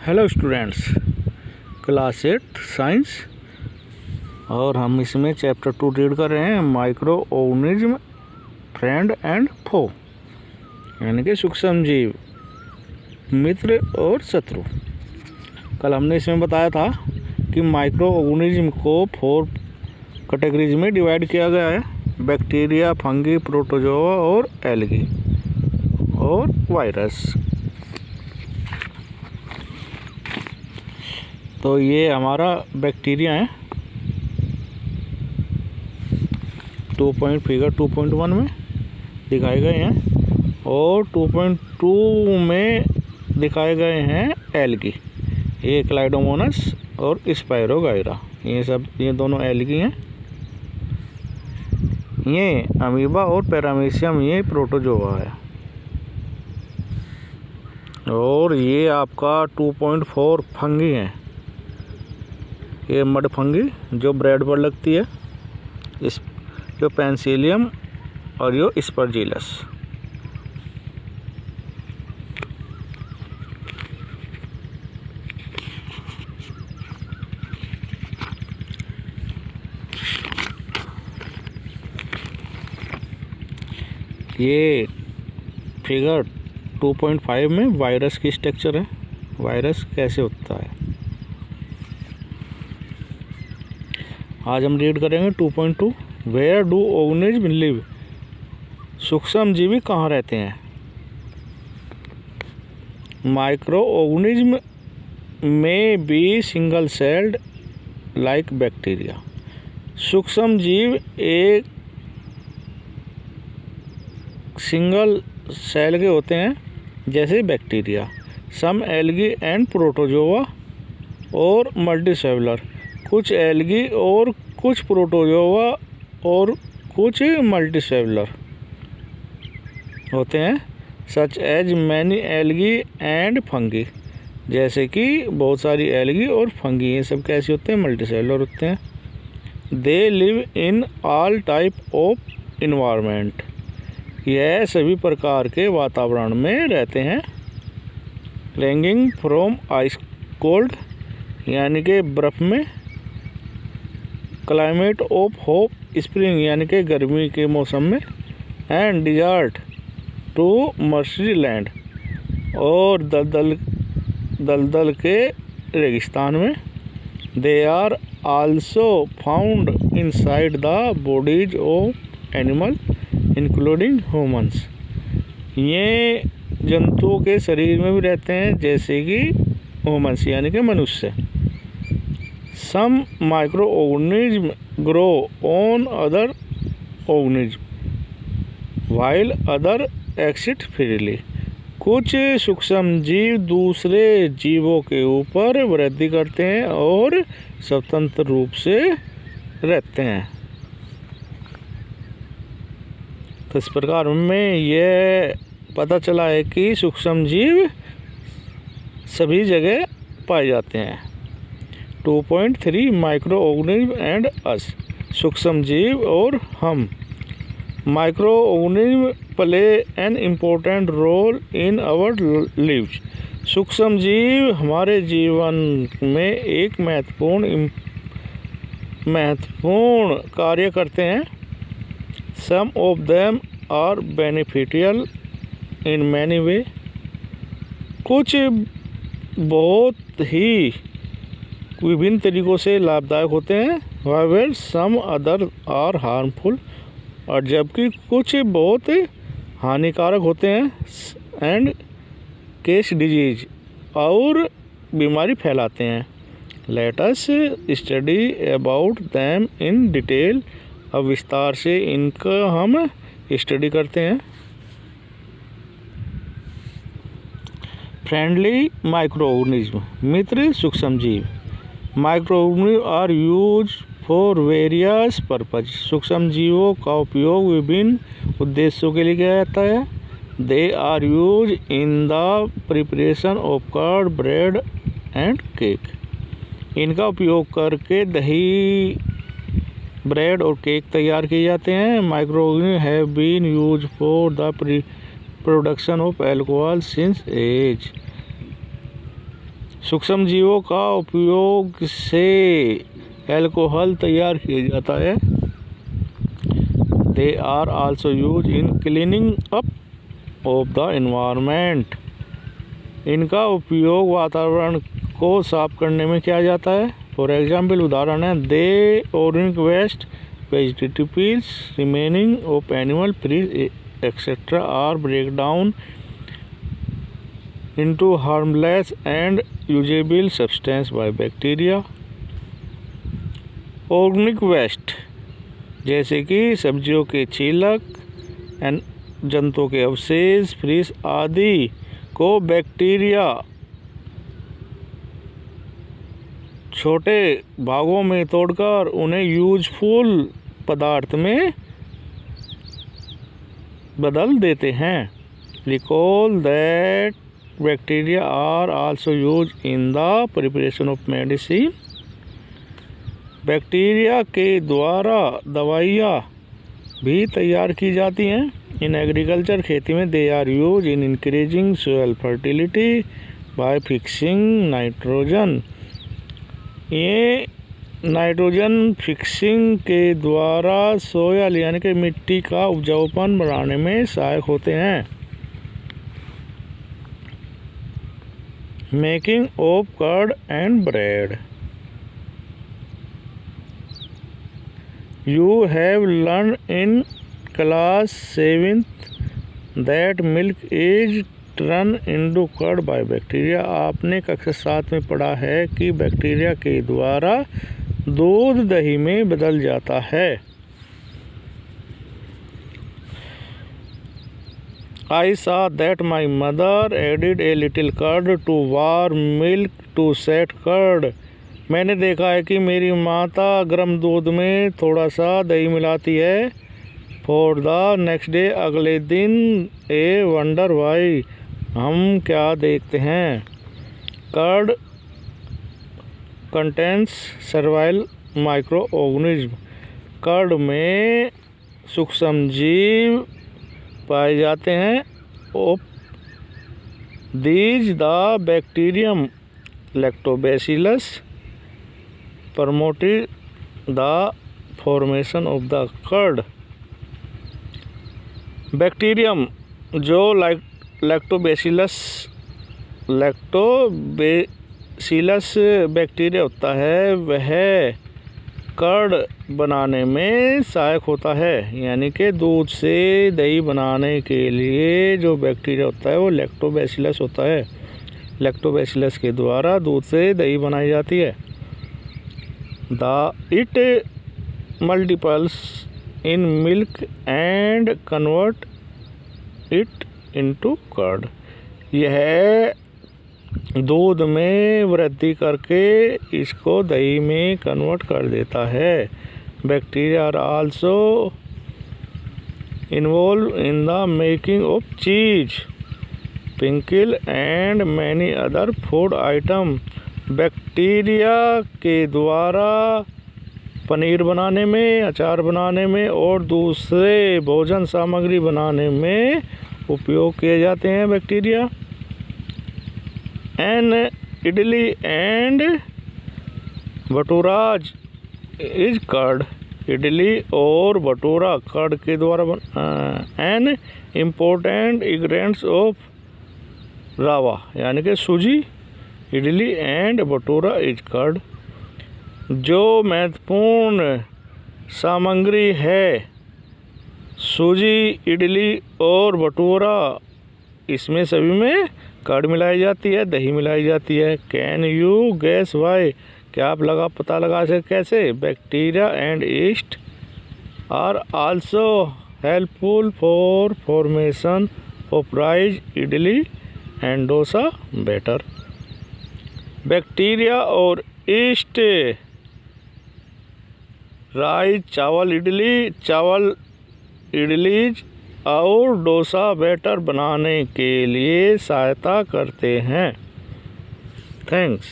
Hello students, class 8 science. और हम इसमें चैप्टर 2 रीड कर रहे हैं, माइक्रो ऑर्गेनिज्म फ्रेंड एंड फो, यानी कि सूक्ष्म जीव मित्र और शत्रु। कल हमने इसमें बताया था कि माइक्रो ऑर्गेनिज्म को 4 कैटेगरीज में डिवाइड किया गया है: बैक्टीरिया, फंगी, प्रोटोजोआ और एल्गी और वायरस। तो ये हमारा बैक्टीरिया है, फिगर 2.1 में दिखाए गए हैं, और 2.2 में दिखाए गए हैं एल्गी। ये क्लाइडोमोनास और स्पायरोगाइरा, ये दोनों एल्गी हैं। ये अमीबा और पैरामीशियम, ये प्रोटोजोआ है। और ये आपका 2.4 फंगी है। ये मड फंगी जो ब्रेड पर लगती है, इस जो पेंसिलियम और जो स्पर्जिलस। ये फिगर 2.5 में वायरस की स्ट्रक्चर है, वायरस कैसे होता है। आज हम रीड करेंगे 2.2, वेयर डू ऑर्गेनिज्म लिव, सूक्ष्म जीवी कहाँ रहते हैं। माइक्रो ऑर्गेनिज्म में be single celled like bacteria, सूक्ष्म जीव एक सिंगल सेल के होते हैं जैसे bacteria. Some algae and protozoa और मल्टीसेलुलर, कुछ एल्गी और कुछ प्रोटोजोआ और कुछ मल्टीसेलुलर होते हैं। Such as many algae and fungi, जैसे कि बहुत सारी एल्गी और फंगी, ये सब कैसे होते हैं, मल्टीसेलुलर होते हैं। They live in all type of environment, यह सभी प्रकार के वातावरण में रहते हैं। रेंजिंग फ्रॉम आइस कोल्ड, यानी कि बर्फ़ में, क्लाइमेट ऑफ होप स्प्रिंग, यानी कि गर्मी के मौसम में, and desert to marshy land, और दलदल के रेगिस्तान में। They are also found inside the bodies of animal including humans, ये जंतुओं के शरीर में भी रहते हैं जैसे कि ह्यूमंस, यानी कि मनुष्य। Some microorganism grow on other organism while other exist freely, कुछ सूक्ष्म जीव दूसरे जीवों के ऊपर वृद्धि करते हैं और स्वतंत्र रूप से रहते हैं। तो इस प्रकार में यह पता चला है कि सूक्ष्म जीव सभी जगह पाए जाते हैं। 2.3 माइक्रो ऑर्गेनिज्म एंड अस, सूक्ष्म जीव और हम। Microorganism play an important role in our lives, सूक्ष्म जीव हमारे जीवन में एक महत्वपूर्ण कार्य करते हैं। Some of them are beneficial in many way, कुछ बहुत ही विभिन्न तरीक़ों से लाभदायक होते हैं। however some other are harmful, और जबकि कुछ बहुत हानिकारक होते हैं। एंड केस डिजीज, और बीमारी फैलाते हैं। Let us study about them in detail, अब विस्तार से इनका हम स्टडी करते हैं। फ्रेंडली माइक्रो ऑर्गेनिज्म, मित्र सूक्ष्म जीव। Microorganism are use for various purpose, सूक्ष्म जीवों का उपयोग विभिन्न उद्देश्यों के लिए किया जाता है। They are use in the preparation of curd, bread and cake, इनका उपयोग करके दही, ब्रेड और केक तैयार किए जाते हैं। Microorganism have been use for the production of alcohol since age, सूक्ष्मजीवों का उपयोग से अल्कोहल तैयार किया जाता है। They are also use in cleaning up of the environment. इनका उपयोग वातावरण को साफ करने में किया जाता है। फॉर एग्जाम्पल उदाहरण है, they organic waste, vegetables, remaining of animal faeces etcetera are break down into harmless and usable substance by bacteria। ऑर्गेनिक वेस्ट जैसे कि सब्जियों के छीलक, जंतुओं के अवशेष, फ्रीज आदि को बैक्टीरिया छोटे भागों में तोड़कर उन्हें यूजफुल पदार्थ में बदल देते हैं। Recall that bacteria are also use in the preparation of medicine. Bacteria के द्वारा दवाइयाँ भी तैयार की जाती हैं। इन एग्रीकल्चर खेती में they are use in increasing soil fertility by fixing nitrogen. ये नाइट्रोजन फिक्सिंग के द्वारा सोयल यानी कि मिट्टी का उपजाऊपन बढ़ाने में सहायक होते हैं। Making of curd and bread. You have learn in class 7th that milk is turn into curd by bacteria. आपने कक्षा 7 में पढ़ा है कि बैक्टीरिया के द्वारा दूध दही में बदल जाता है। I saw that my mother added a little curd to warm milk to set curd। मैंने देखा है कि मेरी माता गर्म दूध में थोड़ा सा दही मिलाती है। For the next day, अगले दिन ए वंडर वाई, हम क्या देखते हैं। Curd contents several microorganism. Curd में सूक्ष्म जीव पाए जाते हैं। Of these the bacterium lactobacillus promoted the formation of the curd. Bacterium जो लैक्टोबैसिलस बैक्टीरिया होता है वह कर्ड बनाने में सहायक होता है। यानी कि दूध से दही बनाने के लिए जो बैक्टीरिया होता है वो लैक्टोबैसिलस होता है। लैक्टोबैसिलस के द्वारा दूध से दही बनाई जाती है। It multiplies in milk and convert it into curd. यह दूध में वृद्धि करके इसको दही में कन्वर्ट कर देता है। Bacteria are also involve in the making of cheese, pickle and many other food item. Bacteria के द्वारा पनीर बनाने में, अचार बनाने में और दूसरे भोजन सामग्री बनाने में उपयोग किए जाते हैं bacteria. An idli and bhaturas is curd. Idli और भटूरा कर्ड के द्वारा an important ingredients of rava यानी कि सूजी। Idli and bhatura is curd. जो महत्वपूर्ण सामग्री है सूजी, इडली और भटूरा, इसमें सभी में कर्ड मिलाई जाती है, दही मिलाई जाती है। कैन यू गैस वाई, क्या आप पता लगा सकते कैसे। Bacteria and yeast are also helpful for formation of rice, idli and dosa batter. Bacteria और यीस्ट राइस, चावल इडलीज और डोसा बैटर बनाने के लिए सहायता करते हैं। थैंक्स।